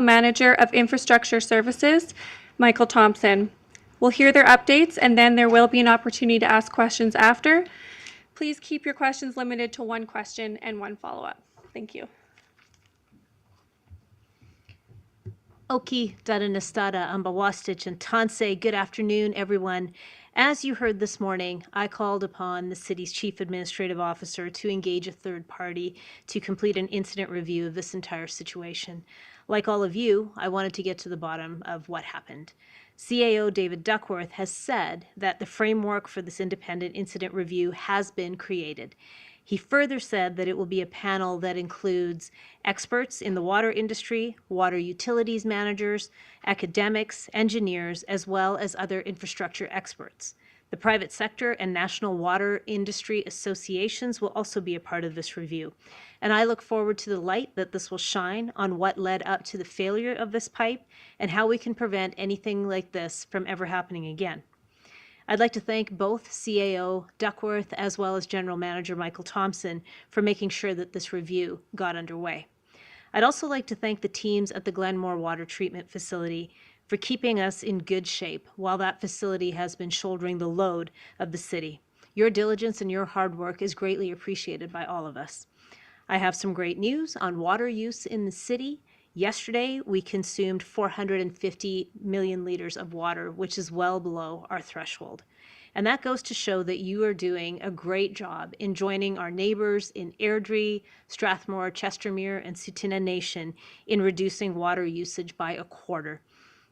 Manager of Infrastructure Services, Michael Thompson. We'll hear their updates and then there will be an opportunity to ask questions after. Please keep your questions limited to one question and one follow-up. Thank you. Oki, Dadanastada, Ambawastich, and Tanse. Good afternoon, everyone. As you heard this morning, I called upon the city's chief administrative officer to engage a third party to complete an incident review of this entire situation. Like all of you, I wanted to get to the bottom of what happened. CAO David Duckworth has said that the framework for this independent incident review has been created. He further said that it will be a panel that includes experts in the water industry, water utilities managers, academics, engineers, as well as other infrastructure experts. The private sector and national water industry associations will also be a part of this review. And I look forward to the light that this will shine on what led up to the failure of this pipe and how we can prevent anything like this from ever happening again. I'd like to thank both CAO Duckworth as well as General Manager Michael Thompson for making sure that this review got underway. I'd also like to thank the teams at the Glenmore Water Treatment Facility for keeping us in good shape while that facility has been shouldering the load of the city. Your diligence and your hard work is greatly appreciated by all of us. I have some great news on water use in the city. Yesterday, we consumed 450 million liters of water, which is well below our threshold. And that goes to show that you are doing a great job in joining our neighbors in Airdrie, Strathmore, Chestermere, and Tsuut'ina Nation in reducing water usage by a quarter.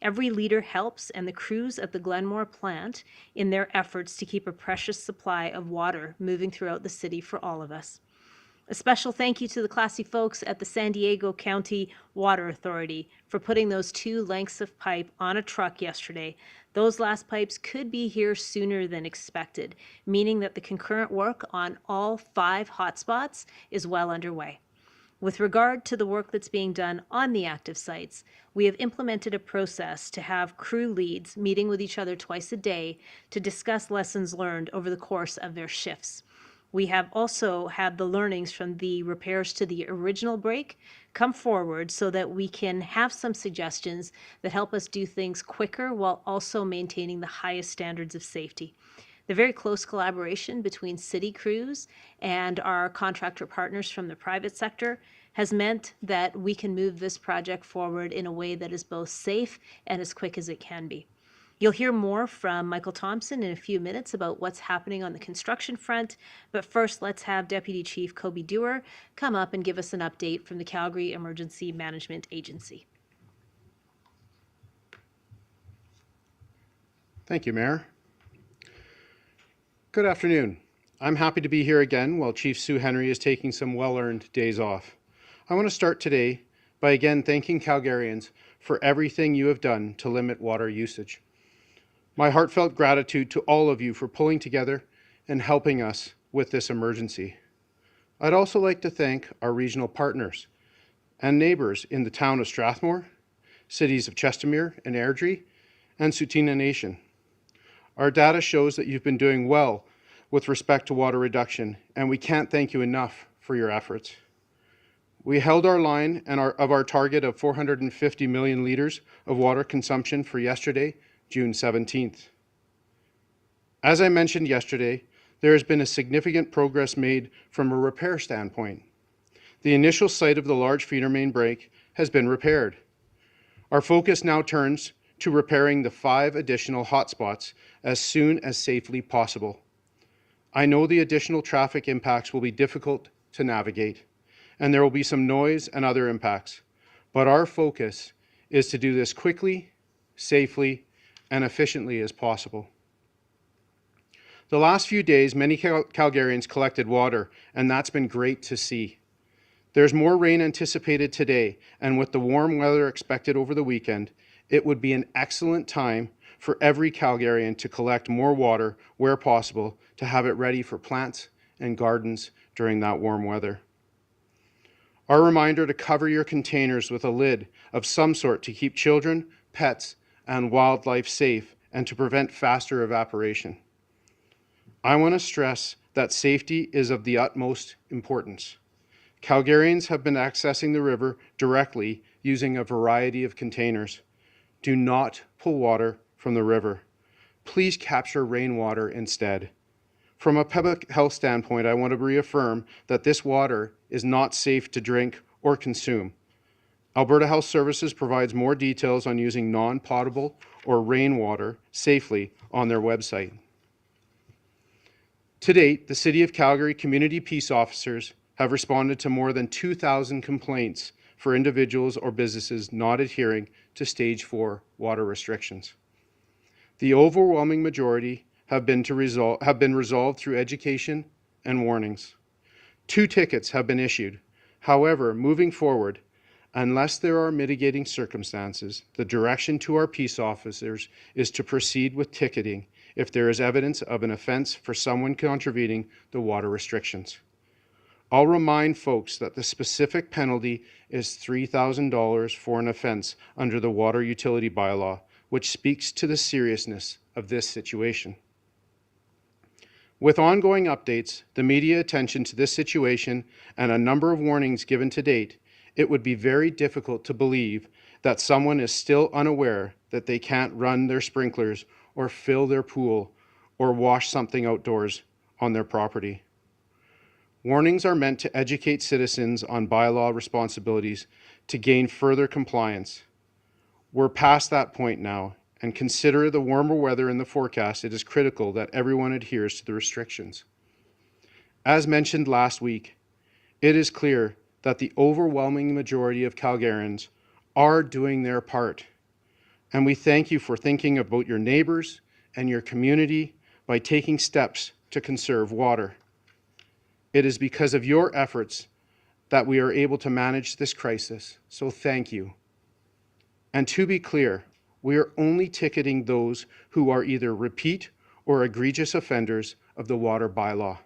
Every liter helps, and the crews at the Glenmore plant in their efforts to keep a precious supply of water moving throughout the city for all of us. A special thank you to the classy folks at the San Diego County Water Authority for putting those 2 lengths of pipe on a truck yesterday. Those last pipes could be here sooner than expected, meaning that the concurrent work on all 5 hotspots is well underway. With regard to the work that's being done on the active sites, we have implemented a process to have crew leads meeting with each other twice a day to discuss lessons learned over the course of their shifts. We have also had the learnings from the repairs to the original break come forward so that we can have some suggestions that help us do things quicker while also maintaining the highest standards of safety. The very close collaboration between city crews and our contractor partners from the private sector has meant that we can move this project forward in a way that is both safe and as quick as it can be. You'll hear more from Michael Thompson in a few minutes about what's happening on the construction front, but first let's have Deputy Chief Kobe Dewar come up and give us an update from the Calgary Emergency Management Agency. Thank you, Mayor. Good afternoon. I'm happy to be here again while Chief Sue Henry is taking some well-earned days off. I want to start today by again thanking Calgarians for everything you have done to limit water usage. My heartfelt gratitude to all of you for pulling together and helping us with this emergency. I'd also like to thank our regional partners and neighbors in the town of Strathmore, cities of Chestermere and Airdrie, and Tsuut'ina Nation. Our data shows that you've been doing well with respect to water reduction, and we can't thank you enough for your efforts. We held our line of our target of 450 million liters of water consumption for yesterday, June 17th. As I mentioned yesterday, there has been a significant progress made from a repair standpoint. The initial site of the large feeder main break has been repaired. Our focus now turns to repairing the 5 additional hotspots as soon as safely possible. I know the additional traffic impacts will be difficult to navigate, and there will be some noise and other impacts, but our focus is to do this quickly, safely, and efficiently as possible. The last few days, many Calgarians collected water, and that's been great to see. There's more rain anticipated today, and with the warm weather expected over the weekend, it would be an excellent time for every Calgarian to collect more water where possible to have it ready for plants and gardens during that warm weather. Our reminder to cover your containers with a lid of some sort to keep children, pets, and wildlife safe and to prevent faster evaporation. I want to stress that safety is of the utmost importance. Calgarians have been accessing the river directly using a variety of containers. Do not pull water from the river. Please capture rainwater instead. From a public health standpoint, I want to reaffirm that this water is not safe to drink or consume. Alberta Health Services provides more details on using non-potable or rainwater safely on their website. To date, the City of Calgary community peace officers have responded to more than 2,000 complaints for individuals or businesses not adhering to Stage 4 water restrictions. The overwhelming majority have been resolved through education and warnings. 2 tickets have been issued. However, moving forward, unless there are mitigating circumstances, the direction to our peace officers is to proceed with ticketing if there is evidence of an offense for someone contravening the water restrictions. I'll remind folks that the specific penalty is $3,000 for an offense under the water utility bylaw, which speaks to the seriousness of this situation. With ongoing updates, the media attention to this situation, and a number of warnings given to date, it would be very difficult to believe that someone is still unaware that they can't run their sprinklers or fill their pool or wash something outdoors on their property. Warnings are meant to educate citizens on bylaw responsibilities to gain further compliance. We're past that point now, and consider the warmer weather in the forecast, it is critical that everyone adheres to the restrictions. As mentioned last week, it is clear that the overwhelming majority of Calgarians are doing their part, and we thank you for thinking about your neighbors and your community by taking steps to conserve water. It is because of your efforts that we are able to manage this crisis, so thank you. And to be clear, we are only ticketing those who are either repeat or egregious offenders of the water bylaw.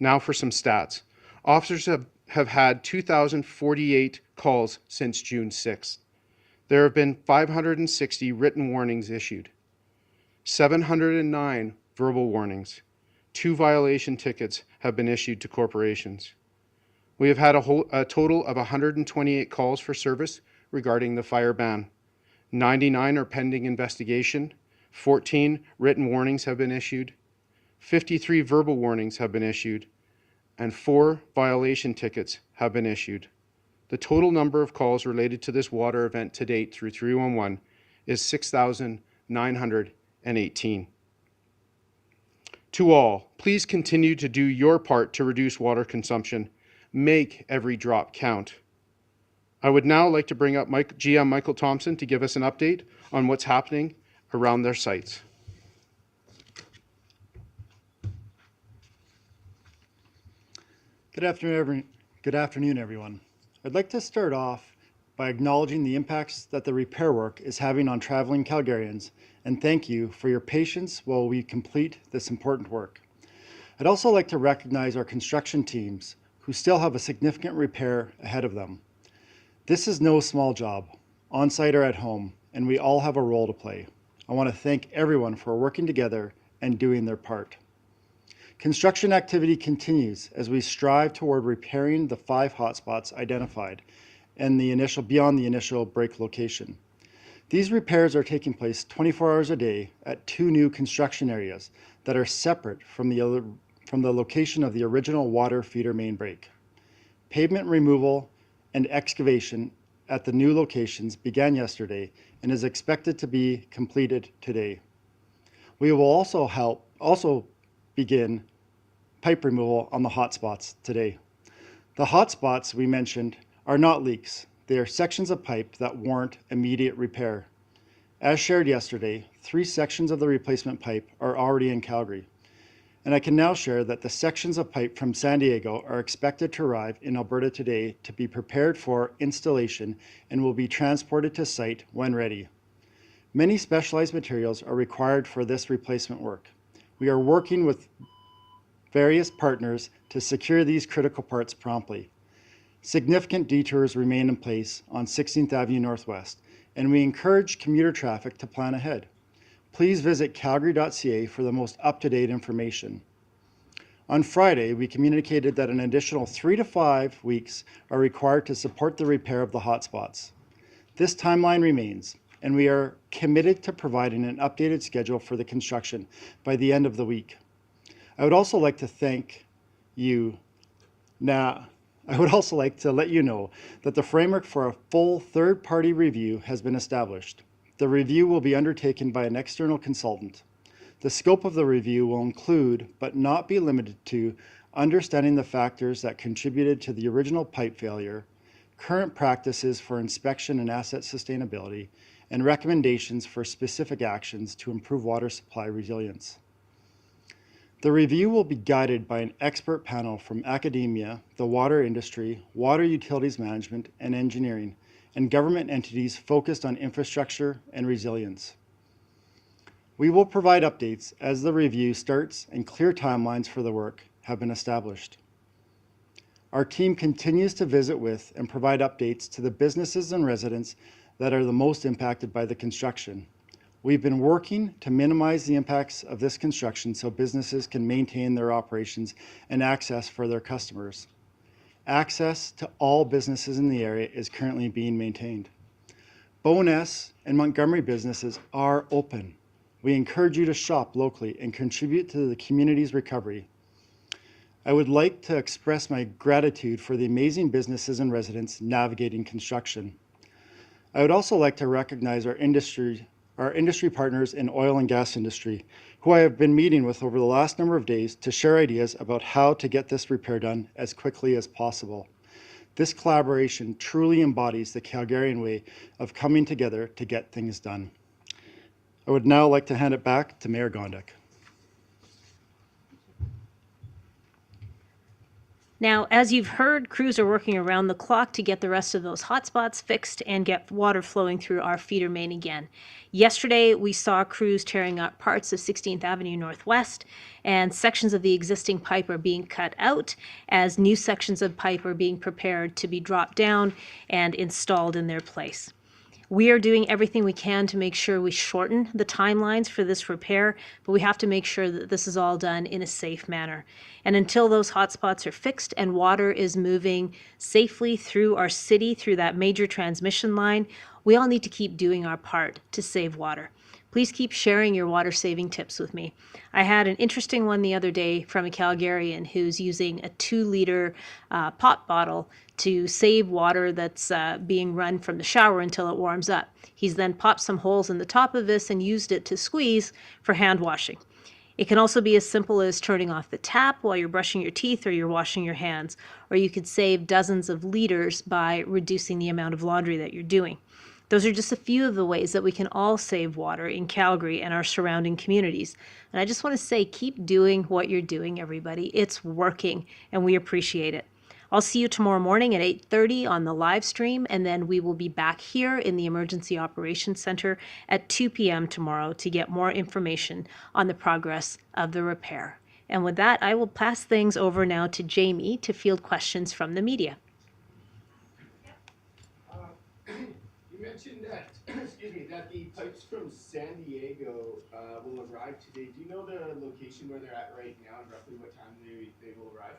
Now for some stats. Officers have had 2,048 calls since June 6th. There have been 560 written warnings issued, 709 verbal warnings, 2 violation tickets have been issued to corporations. We have had a total of 128 calls for service regarding the fire ban. 99 are pending investigation, 14 written warnings have been issued, 53 verbal warnings have been issued, and 4 violation tickets have been issued. The total number of calls related to this water event to date through 311 is 6,918. To all, please continue to do your part to reduce water consumption. Make every drop count. I would now like to bring up GM Michael Thompson to give us an update on what's happening around their sites. Good afternoon, everyone. I'd like to start off by acknowledging the impacts that the repair work is having on traveling Calgarians, and thank you for your patience while we complete this important work. I'd also like to recognize our construction teams who still have a significant repair ahead of them. This is no small job, on-site or at home, and we all have a role to play. I want to thank everyone for working together and doing their part. Construction activity continues as we strive toward repairing the 5 hotspots identified and beyond the initial break location. These repairs are taking place 24 hours a day at 2 new construction areas that are separate from the location of the original water feeder main break. Pavement removal and excavation at the new locations began yesterday and is expected to be completed today. We will also begin pipe removal on the hotspots today. The hotspots we mentioned are not leaks. They are sections of pipe that warrant immediate repair. As shared yesterday, 3 sections of the replacement pipe are already in Calgary. And I can now share that the sections of pipe from San Diego are expected to arrive in Alberta today to be prepared for installation and will be transported to site when ready. Many specialized materials are required for this replacement work. We are working with various partners to secure these critical parts promptly. Significant detours remain in place on 16th Avenue Northwest, and we encourage commuter traffic to plan ahead. Please visit calgary.ca for the most up-to-date information. On Friday, we communicated that an additional 3 to 5 weeks are required to support the repair of the hotspots. This timeline remains, and we are committed to providing an updated schedule for the construction by the end of the week. I would also like to thank you. I would also like to let you know that the framework for a full third-party review has been established. The review will be undertaken by an external consultant. The scope of the review will include, but not be limited to, understanding the factors that contributed to the original pipe failure, current practices for inspection and asset sustainability, and recommendations for specific actions to improve water supply resilience. The review will be guided by an expert panel from academia, the water industry, water utilities management and engineering, and government entities focused on infrastructure and resilience. We will provide updates as the review starts and clear timelines for the work have been established. Our team continues to visit with and provide updates to the businesses and residents that are the most impacted by the construction. We've been working to minimize the impacts of this construction so businesses can maintain their operations and access for their customers. Access to all businesses in the area is currently being maintained. Bowness and Montgomery businesses are open. We encourage you to shop locally and contribute to the community's recovery. I would like to express my gratitude for the amazing businesses and residents navigating construction. I would also like to recognize our industry partners in oil and gas industry, who I have been meeting with over the last number of days to share ideas about how to get this repair done as quickly as possible. This collaboration truly embodies the Calgarian way of coming together to get things done. I would now like to hand it back to Mayor Gondek. Now, as you've heard, crews are working around the clock to get the rest of those hotspots fixed and get water flowing through our feeder main again. Yesterday, we saw crews tearing up parts of 16th Avenue Northwest, and sections of the existing pipe are being cut out as new sections of pipe are being prepared to be dropped down and installed in their place. We are doing everything we can to make sure we shorten the timelines for this repair, but we have to make sure that this is all done in a safe manner. And until those hotspots are fixed and water is moving safely through our city, through that major transmission line, we all need to keep doing our part to save water. Please keep sharing your water saving tips with me. I had an interesting one the other day from a Calgarian who's using a 2-liter pop bottle to save water that's being run from the shower until it warms up. He's then popped some holes in the top of this and used it to squeeze for hand washing. It can also be as simple as turning off the tap while you're brushing your teeth or you're washing your hands, or you could save dozens of liters by reducing the amount of laundry that you're doing. Those are just a few of the ways that we can all save water in Calgary and our surrounding communities. And I just want to say, keep doing what you're doing, everybody. It's working, and we appreciate it. I'll see you tomorrow morning at 8:30 on the live stream, and then we will be back here in the Emergency Operations Center at 2 p.m. tomorrow to get more information on the progress of the repair. And with that, I will pass things over now to Jamie to field questions from the media. You mentioned that, that the pipes from San Diego will arrive today. Do you know the location where they're at right now and roughly what time they will arrive?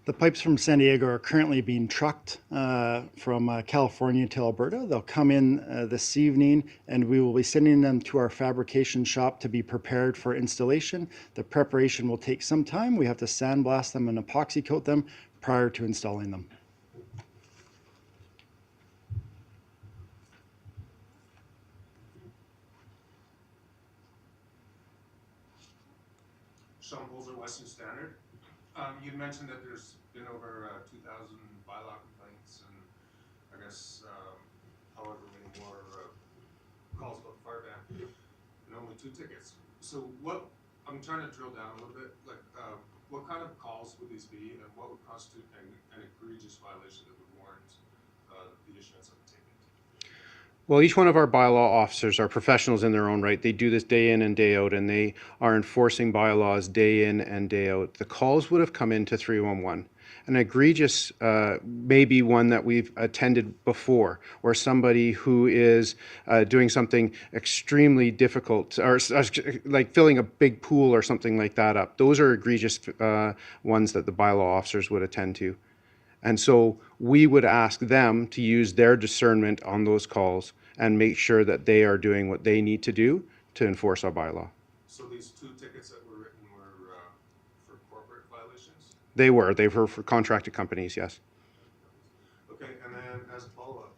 The pipes from San Diego are currently being trucked from California to Alberta. They'll come in this evening, and we will be sending them to our fabrication shop to be prepared for installation. The preparation will take some time. We have to sandblast them and epoxy coat them prior to installing them. Sean Bolzer, Western Standard. You mentioned that there's been over 2,000 bylaw complaints and I guess however many more calls about the fire ban and only 2 tickets. So what, I'm trying to drill down a little bit, like what kind of calls would these be and what would constitute an egregious violation that would warrant the issuance of a ticket? Well, each one of our bylaw officers are professionals in their own right. They do this day in and day out, and they are enforcing bylaws day in and day out. The calls would have come into 311. An egregious may be one that we've attended before, or somebody who is doing something extremely difficult, or like filling a big pool or something like that up. Those are egregious ones that the bylaw officers would attend to. And so we would ask them to use their discernment on those calls and make sure that they are doing what they need to do to enforce our bylaw. So these 2 tickets that were written were for corporate violations? They were for contracted companies, yes. Okay, and then as a follow-up,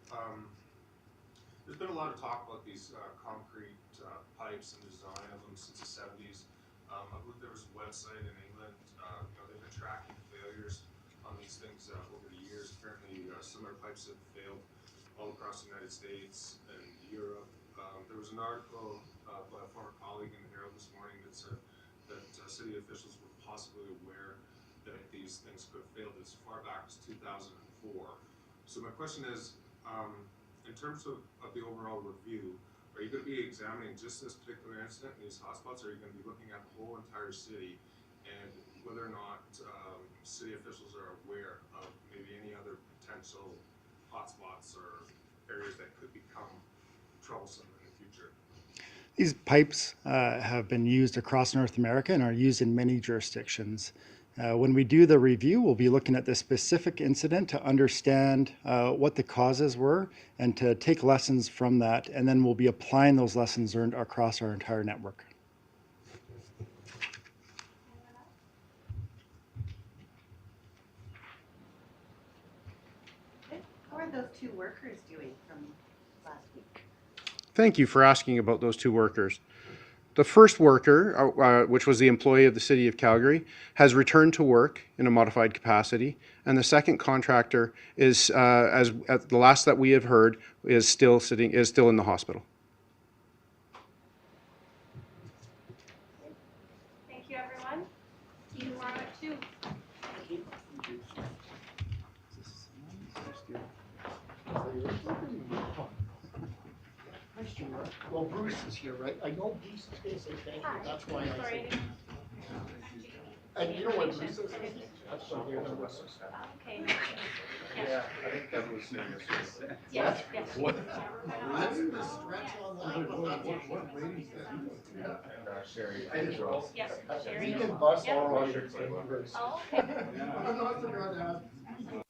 there's been a lot of talk about these concrete pipes and design of them since the 70s. I believe there was a website in England, they've been tracking failures on these things over the years. Apparently, similar pipes have failed all across the United States and Europe. There was an article by a former colleague in the Herald this morning that said that city officials were possibly aware that these things could have failed as far back as 2004. So my question is, in terms of the overall review, are you going to be examining just this particular incident in these hotspots, or are you going to be looking at the whole entire city and whether or not city officials are aware of maybe any other potential hotspots or areas that could become troublesome in the future? These pipes have been used across North America and are used in many jurisdictions. When we do the review, we'll be looking at this specific incident to understand what the causes were and to take lessons from that, and then we'll be applying those lessons learned across our entire network. How are those 2 workers doing from last week? Thank you for asking about those 2 workers. The first worker, which was the employee of the City of Calgary, has returned to work in a modified capacity, and the second contractor is, as at the last that we have heard, is still in the hospital. Thank you, everyone. See you tomorrow at 2. Well, Bruce is here, right? I know Bruce is gonna say thank you, that's why I Sorry. said. And you know what Bruce is? That's why you're the Okay. Yeah, I think that was saying yesterday. Yes, yes. That's the stretch on that. What ladies that? And Sherry as well. Yes, You Sherry. can bust Yeah. all on Sure. your fingers. Oh, okay. I'm not the one to ask.